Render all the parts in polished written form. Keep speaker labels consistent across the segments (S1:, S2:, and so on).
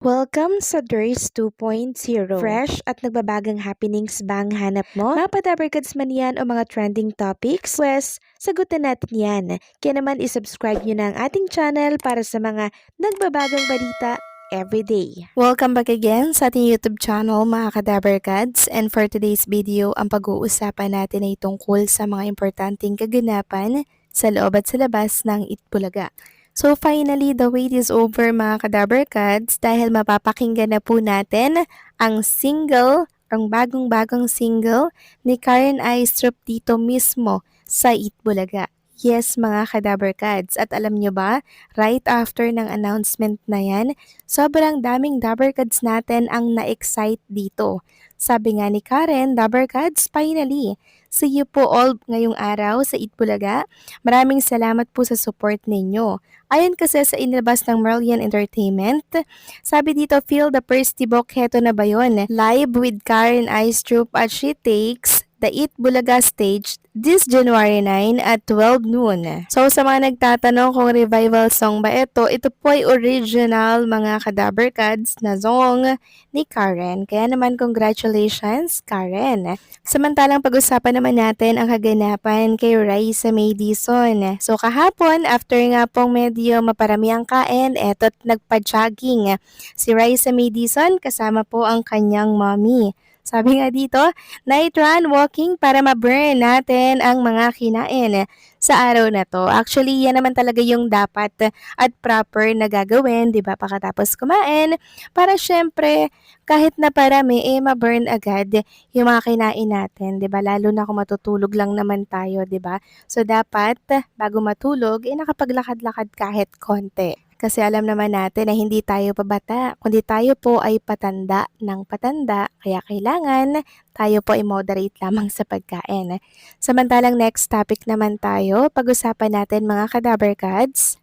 S1: Welcome sa DRS 2.0. Fresh at nagbabagang happenings ba ang hanap mo? Mga padabarkads man yan o mga trending topics? Pwes, sagutin natin yan. Kaya naman isubscribe nyo na ang ating channel para sa mga nagbabagang balita everyday. Welcome back again sa ating YouTube channel mga kadabarkads, and for today's video, ang pag-uusapan natin ay tungkol sa mga importanteng kaganapan sa loob at sa labas ng Itbulaga. So finally, the wait is over mga kadabarkads dahil mapapakinggan na po natin ang bagong-bagong single ni Karen Aistrup dito mismo sa Itbulaga. Yes mga kadabarkads, at alam nyo ba, right after ng announcement na yan, sobrang daming dabarkads natin ang na-excite dito. Sabi nga ni Karen, dabarkads, finally! See you po all ngayong araw sa Itbulaga. Maraming salamat po sa support ninyo. Ayon kasi sa inilabas ng Merlion Entertainment, sabi dito, feel the first tibok, heto na ba yun? Live with Karen Aistrup at she takes the Itbulaga stage this January 9 at 12 noon. So sa mga nagtatanong kung revival song ba ito po ay original mga kadabarkads na song ni Karen. Kaya naman congratulations Karen. Samantalang pag-usapan naman natin ang kaganapan kay Raisa May Dizon. So kahapon, after nga pong medyo maparami ang kain, eto't nagpa-jogging si Raisa May Dizon kasama po ang kanyang mommy. Sabi nga dito, night run walking para ma-burn natin ang mga kinain sa araw na to. Actually, yan naman talaga yung dapat at proper na gagawin, di ba, pagkatapos kumain, para syempre, kahit na parami, ma-burn agad yung mga kinain natin, di ba? Lalo na kung matutulog lang naman tayo, di ba? So, dapat, bago matulog, nakapaglakad-lakad kahit konti. Kasi alam naman natin na hindi tayo pabata, kundi tayo po ay patanda ng patanda, kaya kailangan tayo po ay moderate lamang sa pagkain. Samantalang next topic naman tayo, pag-usapan natin mga kadabarkads.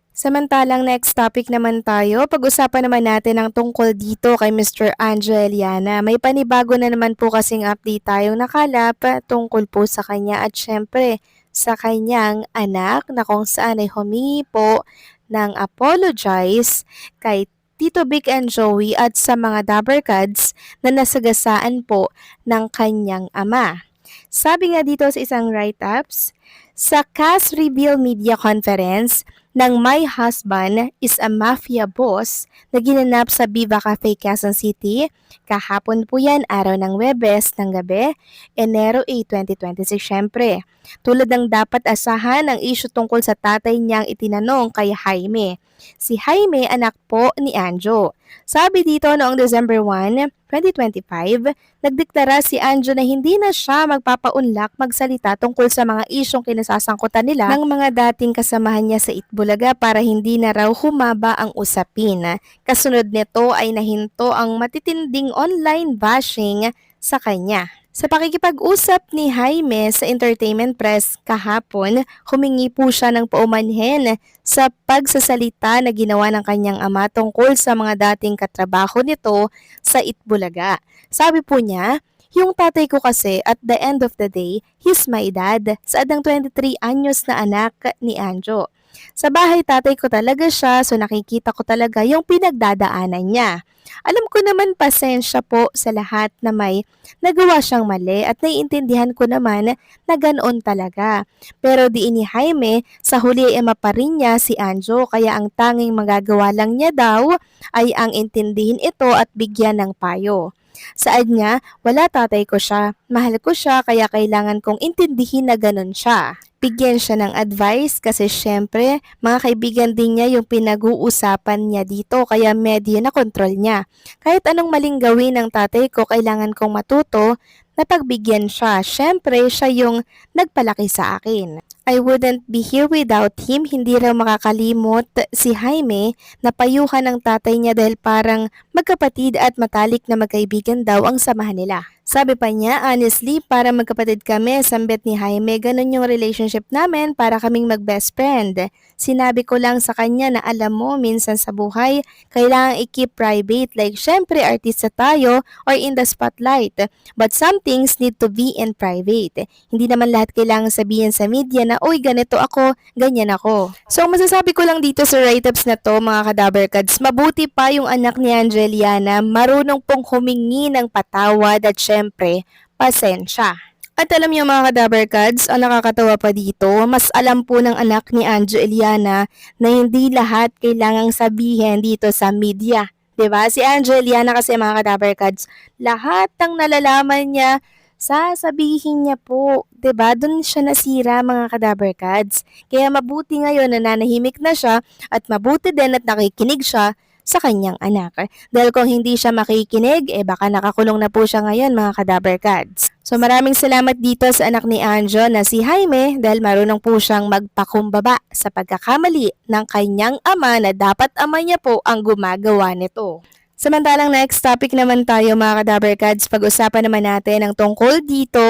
S1: Pag-usapan naman natin ang tungkol dito kay Mr. Anjo Eliana. May panibago na naman po kasing update tayong nakalap tungkol po sa kanya at syempre sa kanyang anak na kung saan ay humingi po ng apologize kay Tito Vic and Joey at sa mga dabarkads na nasagasaan po ng kanyang ama. Sabi nga dito sa isang write-ups, sa Cass Reveal Media Conference ng My Husband is a Mafia Boss na ginanap sa Viva Cafe, Quezon City. Kahapon po yan, araw ng Webes ng gabi, Enero 8, 2026 syempre. Tulad ng dapat asahan ang issue tungkol sa tatay niyang itinanong kay Jaime. Si Jaime anak po ni Anjo. Sabi dito noong December 1, 2025, nagdeklara si Anjo na hindi na siya magpapaunlak magsalita tungkol sa mga isyong kinasasangkutan nila ng mga dating kasamahan niya sa Itbulaga para hindi na raw humaba ang usapin. Kasunod nito ay nahinto ang matitinding online bashing sa kanya. Sa pakikipag-usap ni Jaime sa Entertainment Press kahapon, humingi po siya ng paumanhin sa pagsasalita na ginawa ng kanyang ama tungkol sa mga dating katrabaho nito sa Itbulaga. Sabi po niya, yung tatay ko kasi at the end of the day, he's my dad sa adang 23 anyos na anak ni Anjo. Sa bahay tatay ko talaga siya, so nakikita ko talaga yung pinagdadaanan niya. Alam ko naman pasensya po sa lahat na may nagawa siyang mali at naiintindihan ko naman na ganoon talaga. Pero di ni Jaime, sa huli ay maparin niya si Anjo kaya ang tanging magagawa lang niya daw ay ang intindihin ito at bigyan ng payo. Saad niya, wala tatay ko siya, mahal ko siya kaya kailangan kong intindihin na ganon siya. Bigyan siya ng advice kasi syempre mga kaibigan din niya yung pinag-uusapan niya dito kaya medyo na control niya. Kahit anong maling gawin ng tatay ko kailangan kong matuto na pagbigyan siya. Syempre siya yung nagpalaki sa akin. I wouldn't be here without him. Hindi raw makakalimot si Jaime na payuhan ng tatay niya dahil parang magkapatid at matalik na magkaibigan daw ang samahan nila. Sabi pa niya, honestly, para magkapatid kami, sambit ni Jaime, ganun yung relationship namin para kaming mag-best friend. Sinabi ko lang sa kanya na alam mo, minsan sa buhay, kailangan i-keep private. Like, syempre, artista tayo or in the spotlight. But some things need to be in private. Hindi naman lahat kailangan sabihin sa media na na, uy, ganito ako, ganyan ako. So, masasabi ko lang dito sa write-ups na to, mga kadaberkads, mabuti pa yung anak ni Angeliana, marunong pong humingi ng patawad at syempre, pasensya. At alam niyo mga kadaberkads, ang nakakatawa pa dito, mas alam po ng anak ni Angeliana na hindi lahat kailangang sabihin dito sa media. 'Di ba? Si Angeliana kasi mga kadaberkads, lahat ng nalalaman niya, sasabihin niya po. 'Di ba? Doon siya nasira mga kadaberkads. Kaya mabuti ngayon na nanahimik na siya at mabuti din at nakikinig siya sa kanyang anak. Dahil kung hindi siya makikinig, baka nakakulong na po siya ngayon mga kadaberkads. So maraming salamat dito sa anak ni Anjo na si Jaime dahil marunong po siyang magpakumbaba sa pagkakamali ng kanyang ama na dapat ama niya po ang gumagawa nito. Samantalang next topic naman tayo mga kadaberkads, pag-usapan naman natin ang tungkol dito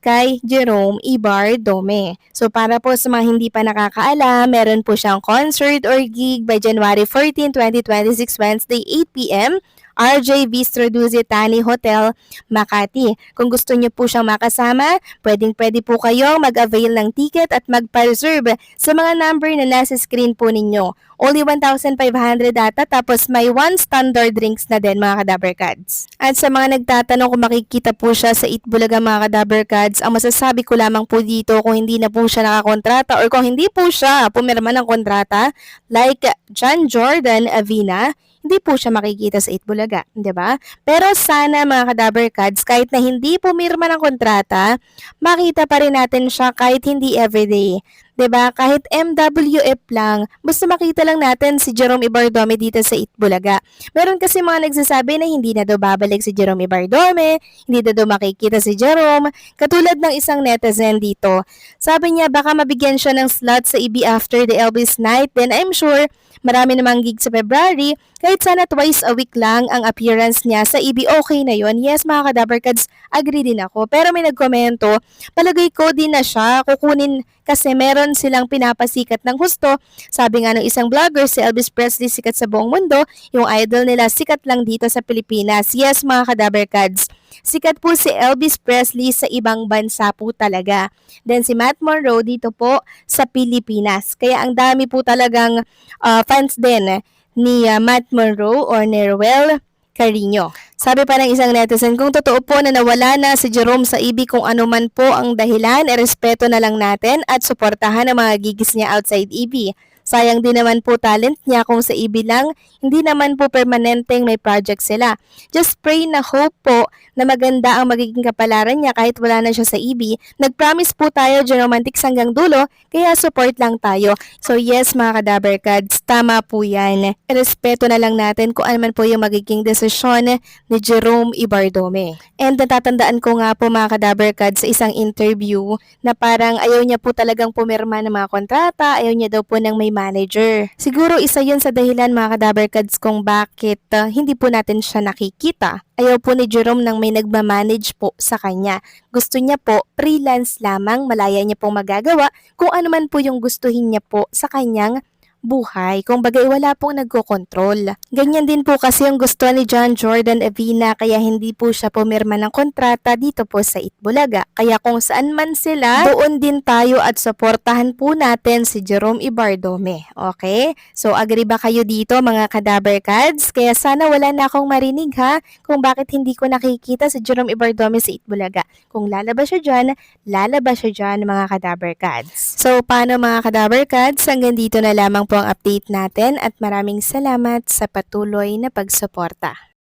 S1: kay Jerome Ibardome. So para po sa mga hindi pa nakakaalam, meron po siyang concert or gig by January 14, 2026, Wednesday 8 p.m. RJ Bistro Duzitani Hotel, Makati. Kung gusto niyo po siyang makasama, pwedeng-pwede po kayong mag-avail ng ticket at mag-reserve sa mga number na nasa screen po ninyo. Only 1,500 data tapos may 1 standard drinks na din mga kadaberkads. At sa mga nagtatanong kung makikita po siya sa Itbulaga mga kadaberkads, ang masasabi ko lamang po dito kung hindi na po siya nakakontrata or kung hindi po siya pumirma ng kontrata like John Jordan Avina, hindi po siya makikita sa Itbulaga, 'di ba? Pero sana mga kadaberkads, kahit na hindi pumirma ng kontrata, makita pa rin natin siya kahit hindi everyday. 'Di ba? Kahit MWF lang, basta makita lang natin si Jerome Ibardome dito sa Itbulaga. Meron kasi mga nagsasabi na hindi na daw babalik si Jerome Ibardome, hindi na daw makikita si Jerome. Katulad ng isang netizen dito. Sabi niya baka mabigyan siya ng slot sa EB after the Elvis Night, then I'm sure marami namang gig sa February, kahit sana twice a week lang ang appearance niya sa EB, okay na yon. Yes, mga kadaberkads, agree din ako. Pero may nagkomento, palagay ko din na siya kukunin kasi meron silang pinapasikat ng husto. Sabi nga ng isang vlogger, si Elvis Presley sikat sa buong mundo, yung idol nila sikat lang dito sa Pilipinas. Yes, mga kadaberkads, sikat po si Elvis Presley sa ibang bansa po talaga. Then si Matt Monroe dito po sa Pilipinas. Kaya ang dami po talagang fans din ni Matt Monroe or ni Ruel Carino. Sabi pa ng isang netizen, kung totoo po na nawala na si Jerome sa EB, kung ano man po ang dahilan, respeto na lang natin at suportahan ang mga gigs niya outside EB. Sayang din naman po talent niya kung sa EB lang, hindi naman po permanenteng may project sila. Just pray na hope po na maganda ang magiging kapalaran niya kahit wala na siya sa EB. Nag-promise po tayo Geromantics hanggang dulo, kaya support lang tayo. So yes mga kadaberkads, tama po yan. Respeto na lang natin kung ano man po yung magiging desisyon ni Jerome Ibardome. And natatandaan ko nga po mga kadaberkads sa isang interview na parang ayaw niya po talagang pumirma ng mga kontrata, ayaw niya daw po ng may manager. Siguro isa yun sa dahilan mga kadaberkads kung bakit hindi po natin siya nakikita. Ayaw po ni Jerome nang may nagmamanage po sa kanya. Gusto niya po freelance lamang, malaya niya pong magagawa kung ano man po yung gustuhin niya po sa kanyang buhay. Kung bagay wala pong nagkokontrol. Ganyan din po kasi yung gusto ni John Jordan Avina kaya hindi po siya pumirma ng kontrata dito po sa Itbulaga. Kaya kung saan man sila, doon din tayo at suportahan po natin si Jerome Ibardome. Okay? So agree ba kayo dito mga kadaberkads? Kaya sana wala na akong marinig ha kung bakit hindi ko nakikita si Jerome Ibardome sa Itbulaga. Kung lalabas siya dyan mga kadaberkads. So paano mga kadaberkads? Hanggang dito na lamang po ang update natin at maraming salamat sa patuloy na pagsuporta.